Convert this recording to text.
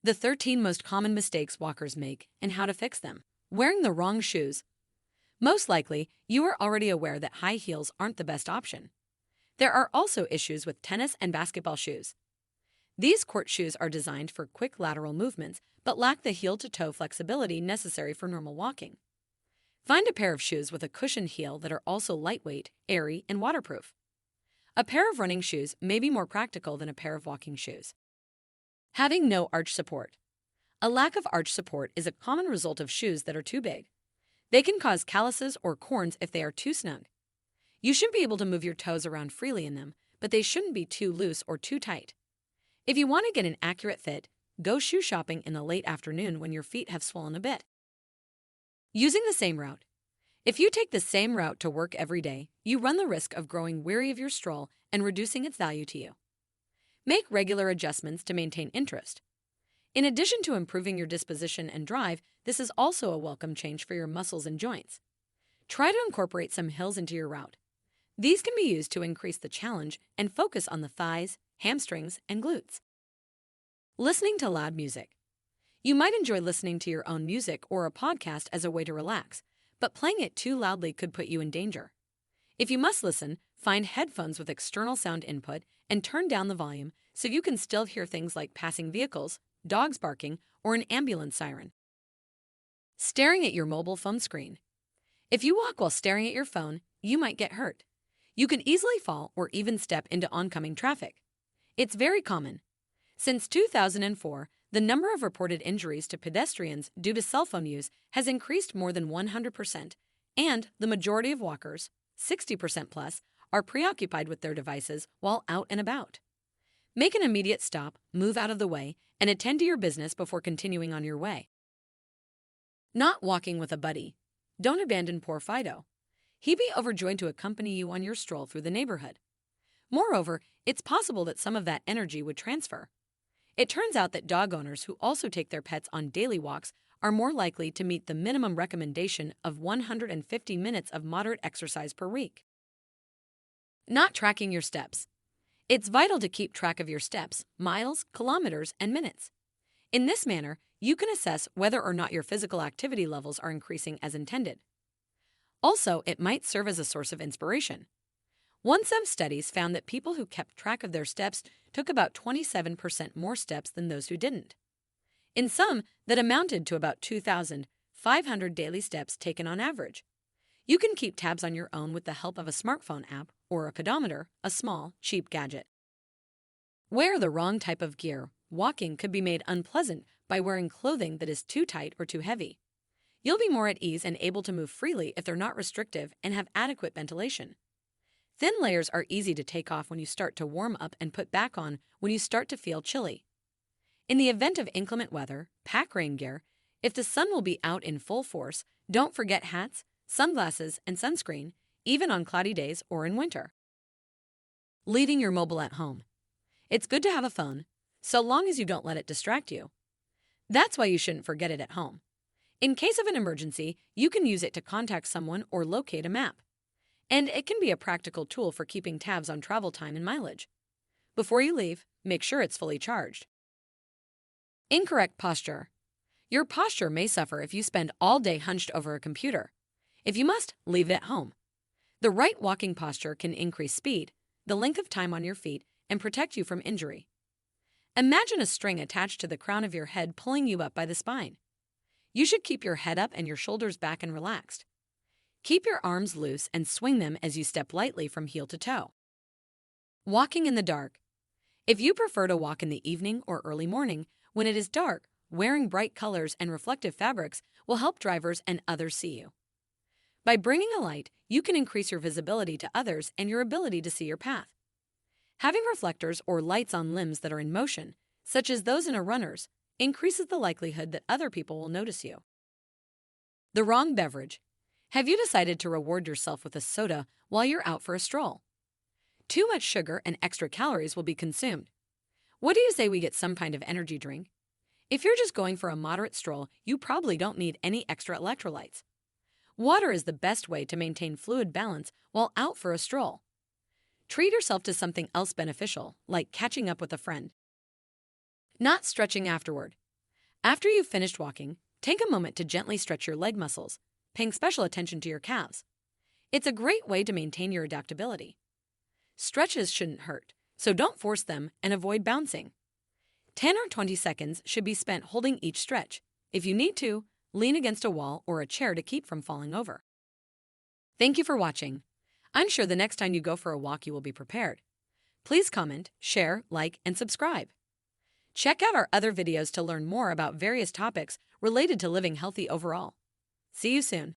The 13 most common mistakes walkers make and how to fix them. Wearing the wrong shoes. Most likely, you are already aware that high heels aren't the best option. There are also issues with tennis and basketball shoes. These court shoes are designed for quick lateral movements but lack the heel-to-toe flexibility necessary for normal walking. Find a pair of shoes with a cushioned heel that are also lightweight, airy, and waterproof. A pair of running shoes may be more practical than a pair of walking shoes. Having no arch support. A lack of arch support is a common result of shoes that are too big. They can cause calluses or corns if they are too snug. You should be able to move your toes around freely in them, but they shouldn't be too loose or too tight. If you want to get an accurate fit, go shoe shopping in the late afternoon when your feet have swollen a bit. Using the same route. If you take the same route to work every day, you run the risk of growing weary of your stroll and reducing its value to you. Make regular adjustments to maintain interest. In addition to improving your disposition and drive, this is also a welcome change for your muscles and joints. Try to incorporate some hills into your route. These can be used to increase the challenge and focus on the thighs, hamstrings, and glutes. Listening to loud music. You might enjoy listening to your own music or a podcast as a way to relax, but playing it too loudly could put you in danger. If you must listen, find headphones with external sound input and turn down the volume so you can still hear things like passing vehicles, dogs barking, or an ambulance siren. Staring at your mobile phone screen. If you walk while staring at your phone, you might get hurt. You can easily fall or even step into oncoming traffic. It's very common. Since 2004, the number of reported injuries to pedestrians due to cell phone use has increased more than 100%, and the majority of walkers, 60% plus, are preoccupied with their devices while out and about. Make an immediate stop, move out of the way, and attend to your business before continuing on your way. Not walking with a buddy. Don't abandon poor Fido. He'd be overjoyed to accompany you on your stroll through the neighborhood. Moreover, it's possible that some of that energy would transfer. It turns out that dog owners who also take their pets on daily walks are more likely to meet the minimum recommendation of 150 minutes of moderate exercise per week. Not tracking your steps. It's vital to keep track of your steps, miles, kilometers, and minutes. In this manner, you can assess whether or not your physical activity levels are increasing as intended. Also, it might serve as a source of inspiration. Some studies found that people who kept track of their steps took about 27% more steps than those who didn't. In some, that amounted to about 2,500 daily steps taken on average. You can keep tabs on your own with the help of a smartphone app or a pedometer, a small, cheap gadget. Wear the wrong type of gear. Walking could be made unpleasant by wearing clothing that is too tight or too heavy. You'll be more at ease and able to move freely if they're not restrictive and have adequate ventilation. Thin layers are easy to take off when you start to warm up and put back on when you start to feel chilly. In the event of inclement weather, pack rain gear. If the sun will be out in full force, don't forget hats, sunglasses, and sunscreen, even on cloudy days or in winter. Leaving your mobile at home. It's good to have a phone, so long as you don't let it distract you. That's why you shouldn't forget it at home. In case of an emergency, you can use it to contact someone or locate a map. And it can be a practical tool for keeping tabs on travel time and mileage. Before you leave, make sure it's fully charged. Incorrect posture. Your posture may suffer if you spend all day hunched over a computer. If you must, leave it at home. The right walking posture can increase speed, the length of time on your feet, and protect you from injury. Imagine a string attached to the crown of your head pulling you up by the spine. You should keep your head up and your shoulders back and relaxed. Keep your arms loose and swing them as you step lightly from heel to toe. Walking in the dark. If you prefer to walk in the evening or early morning, when it is dark, wearing bright colors and reflective fabrics will help drivers and others see you. By bringing a light, you can increase your visibility to others and your ability to see your path. Having reflectors or lights on limbs that are in motion, such as those in a runner's, increases the likelihood that other people will notice you. The wrong beverage. Have you decided to reward yourself with a soda while you're out for a stroll? Too much sugar and extra calories will be consumed. What do you say we get some kind of energy drink? If you're just going for a moderate stroll, you probably don't need any extra electrolytes. Water is the best way to maintain fluid balance while out for a stroll. Treat yourself to something else beneficial, like catching up with a friend. Not stretching afterward. After you've finished walking, take a moment to gently stretch your leg muscles, paying special attention to your calves. It's a great way to maintain your adaptability. Stretches shouldn't hurt, so don't force them and avoid bouncing. 10 or 20 seconds should be spent holding each stretch. If you need to, lean against a wall or a chair to keep from falling over. Thank you for watching. I'm sure the next time you go for a walk you will be prepared. Please comment, share, like, and subscribe. Check out our other videos to learn more about various topics related to living healthy overall. See you soon.